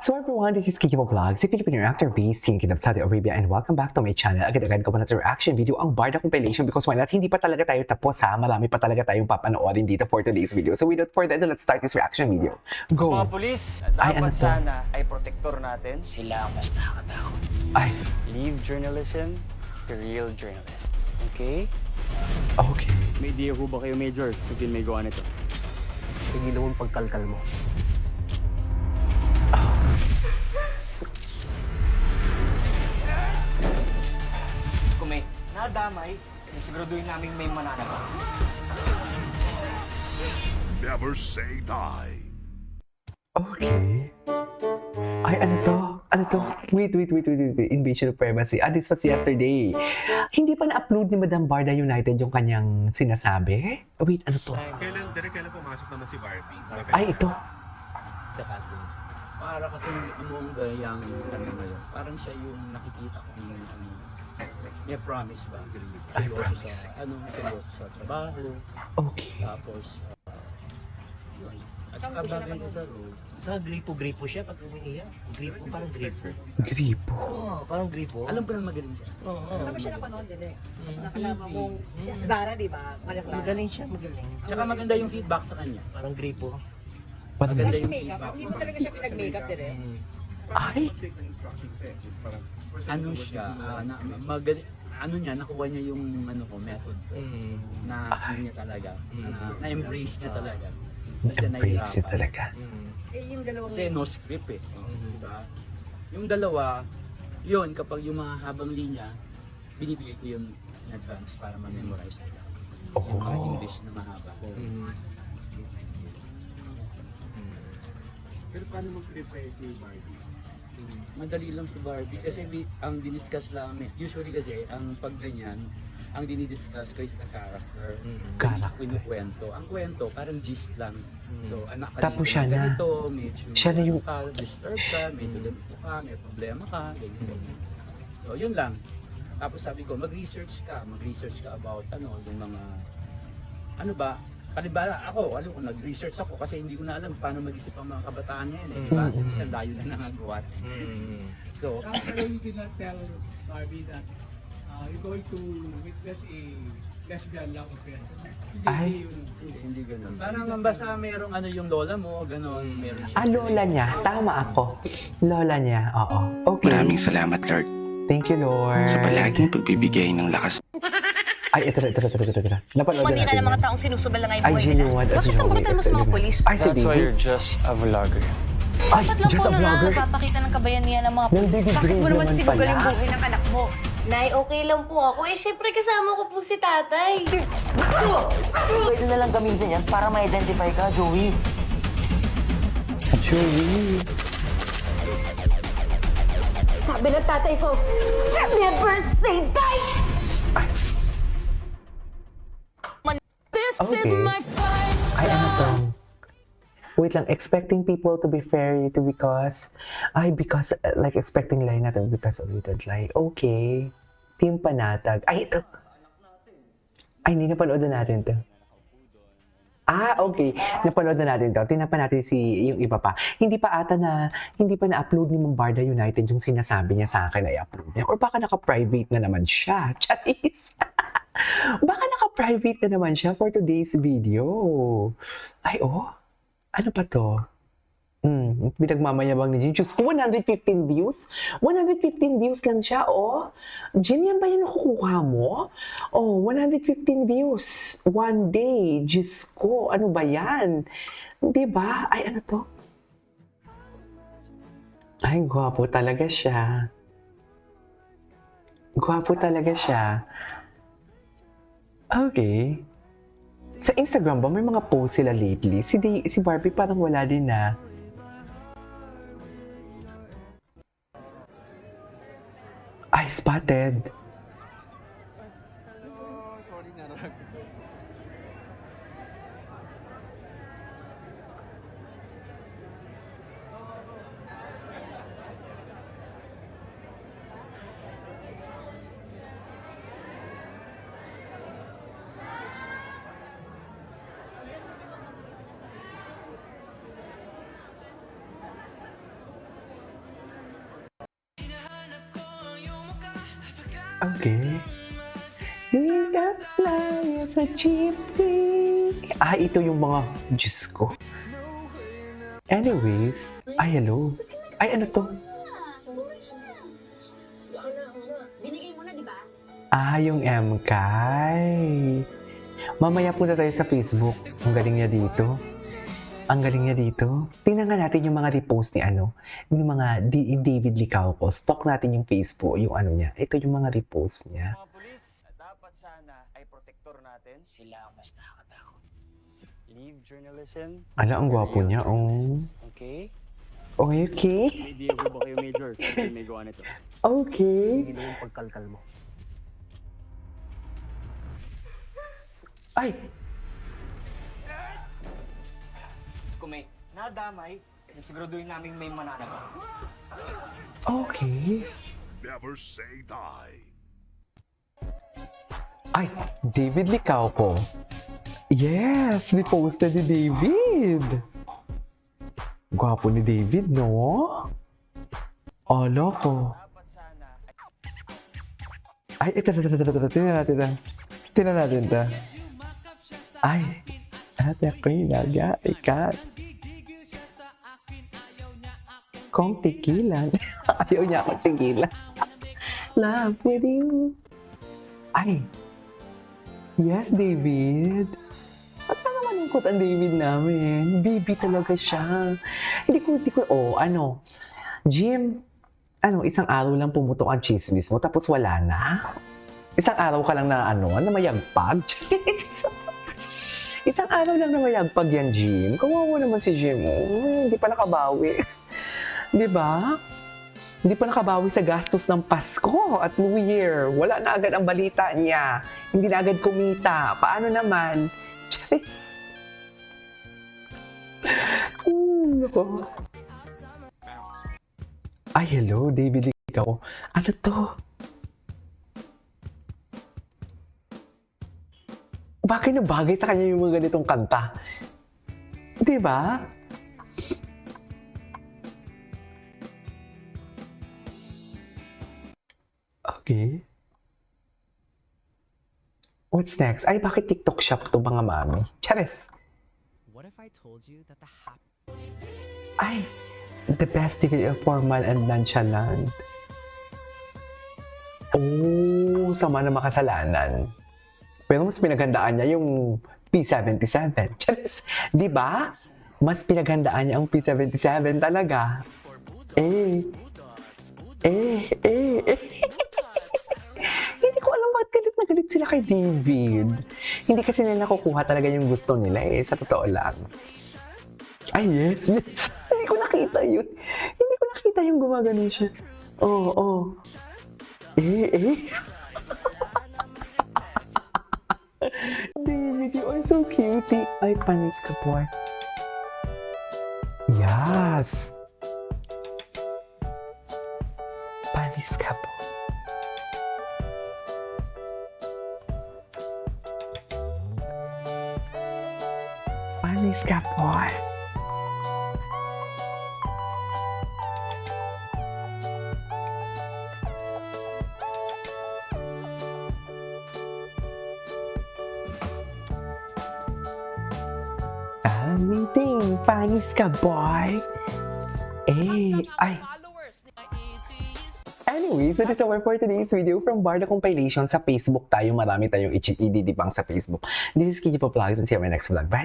So everyone, this is Kiki Vlogs, si Filipino actor based in Kingdom of Saudi Arabia, and welcome back to my channel. Agad-agad ko pa na reaction video ang Barda compilation because why not? Hindi pa talaga tayo tapos ha. Marami pa talaga tayong papanoorin dito for today's video. So without further ado, let's start this reaction video. Go! Mga pulis, Ay, ano dapat to? sana ay protektor natin. Sila ang mas nakakatakot. Ay, Leave journalism to real journalists. Okay? okay. May idea ko ba kayo, Major, kung sino may gawa nito? Tigilan mo ang pagkalkal mo. Kung may nadamay, siguraduhin namin may mananagot. Never say die. Okay. Ay, ano to? Ano to? Wait. Invasion of privacy. This was yesterday. Hindi pa na-upload ni Madam Barda United yung kanyang sinasabi? Wait, ano to? Kailan pumasok naman si Barbie? Ay, ito. Sa casting. Para kasi among the young ano ngayon, parang siya yung nakikita ko yung may promise ba? Ay, Seryoso promise. seryoso sa trabaho. Okay. Tapos, yun. At saka bagay siya sa role. Sa gripo siya pag umiiyak. Gripo, parang gripo. Gripo. Oo, parang gripo. Alam ko na magaling siya. Oo. Saan mo siya napanood din eh? Nakalaman mong Clara, di ba? Maria Clara. Magaling siya, magaling. Tsaka maganda yung feedback sa kanya. Parang gripo. Parang Maganda Wala yung siya makeup. feedback. Hindi mo talaga siya pinag-makeup din eh. Ay, Ano siya, magaling, ano niya, nakuha niya yung ano ko, method ko, na ano niya talaga, na-embrace niya talaga. Kasi embrace niya nahihirapan. talaga. Eh, yung dalawang... Kasi no script eh. Diba? Yung dalawa, yun, kapag yung mga habang linya, binibigay ko yun in advance para ma-memorize nila. Yung mga Oh. English na mahaba. Pero paano mag-prepare si Barbie? Madali lang si Barbie kasi ang diniscuss lang, usually kasi ang pag ganyan, ang dinidiscuss ko is the character. Character. Kinukwento. Ang kwento, parang gist lang. So, anak ka Tapos dito siya na. ganito, medyo Siya na yung- ka, disturbed ka, medyo ganito ka, may problema ka, ganyan. So, yun lang. Tapos sabi ko, mag-research ka about yung mga, ano ba, kalibala ako, nag-research ako kasi hindi ko na alam paano mag-isip ang mga kabataan ngayon eh, di ba? Kasi ang layo na nangagawa. So, Pero you did not tell Barbie that you're going to witness a lesbian love affair. Ay. hindi ganun. Parang basta merong yung lola mo, gano'n, meron siya. Ah, lola niya. Tama ako. Lola niya, oo. Okay. Maraming salamat, Lord, Thank you, Lord. sa palaging pagbibigay ng lakas. Ay, ito. Napanood na Manira natin ng mga yan. taong sinusubal na nga yung Ay, buhay genuine nila. as Bakit ang Joey. brutal mo sa mga polis? Ay, si That's why David. you're just a vlogger. Ay, Dapat lang just po a na vlogger. napapakita ng kabayanihan ng mga Ng polis. baby Bakit mo grade naman naman sinugal yung pala. buhay ng anak mo? Nay, okay lang po ako. Eh, syempre kasama ko po si tatay. Pwede na lang gamitin yan para ma-identify ka, Joey. Joey. Sabi ng tatay ko, never say die! This Okay. is my fight Ay, ano to? Wait lang, expecting people to be fair to because like expecting lie natin because of little lie. Okay. Team Panatag. Ay, ito. Ay, hindi napanood na natin to. Ah, okay. Napanood na natin to. Tingnan pa natin yung iba pa. Hindi pa na-upload ni Barda United yung sinasabi niya sa akin ay upload niya. Or baka naka-private na naman siya. Charis. Baka naka-private na naman siya for today's video. Ay, oh. Ano pa to? Pinagmamayabang ni Jim. Diyos ko, 115 views? 115 views lang siya, oh. Jim, yan ba yung nakukuha mo? Oh, 115 views. One day. Diyos ko, ano ba yan? Diba? Ay, ano to? Ay, gwapo talaga siya. Gwapo talaga siya. Okay. Sa Instagram ba, may mga post sila lately? Si Barbie parang wala din na. Ay, spotted. Okay. Sing that fly sa jeepney. Ito yung mga, Diyos ko. Anyways, hello. Ano to? Binigay mo na, di ba? Yung MKay. Mamaya punta tayo sa Facebook. Ang galing niya dito. Tingnan nga natin yung mga repost ni yung mga David Licauco. Stalk natin yung Facebook, yung niya. Ito yung mga repost niya. Mga pulis, dapat sana ay protektor natin. Sila ang mas nakakatakot. Leave journalism. Ang gwapo niya, Okay? Okay. May Diego ba kayo, Major? Kasi may gawa nito. Okay. Hindi yung pagkalkal mo. Ay! Kung may nadamay, siguraduhin namin may mananagot. Okay. Never say die. David Licauco. Yes! Reposted ni David. Gwapo ni David, no? Loko. Dapat sana Ito. Tingnan natin ito. Ate ako'y nag-aikat. Kung tigilan. Ayaw niya akong tigilan. Love with you. Yes, David. At malungkot ang David namin. Baby talaga siya. Hindi ko, Jim, isang araw lang pumutok ang chismis mo, tapos wala na? Isang araw ka lang na na mayagpag? Isang araw lang na mayagpag yan, Jim. Kawawa naman si Jim. Hindi pa nakabawi. Di ba? Hindi pa nakabawi sa gastos ng Pasko at New Year. Wala na agad ang balita niya. Hindi na agad kumita. Paano naman? Charis. Nako. Hello, David Licauco. Ano to? Bagay na bagay sa kanya yung mga ganitong kanta. Di ba? Okay. What's next? Bakit TikTok shop to mga mami? Charis. What if I told you that the The best degree of formal and nonchalant. Sama na makasalanan. Pero mas pinaghandaan niya yung P77. Charis. Di ba? Mas pinaghandaan niya ang P77 talaga. Hindi ko alam bakit galit na galit sila kay David. Hindi kasi nila nakukuha talaga yung gusto nila sa totoo lang. Yes. Hindi ko nakita yun. Hindi ko nakita yung gumagano siya. David, you are so cutie. Panis ka, boy. Yes. Panis ka, boy. Panis ka, boy. Anything, panis ka, boy. Anyways, that is our for today's video from Barda Compilation. Sa Facebook tayo, marami tayong ididibang sa Facebook. This is Kiki Vlogs and see you in my next vlog. Bye!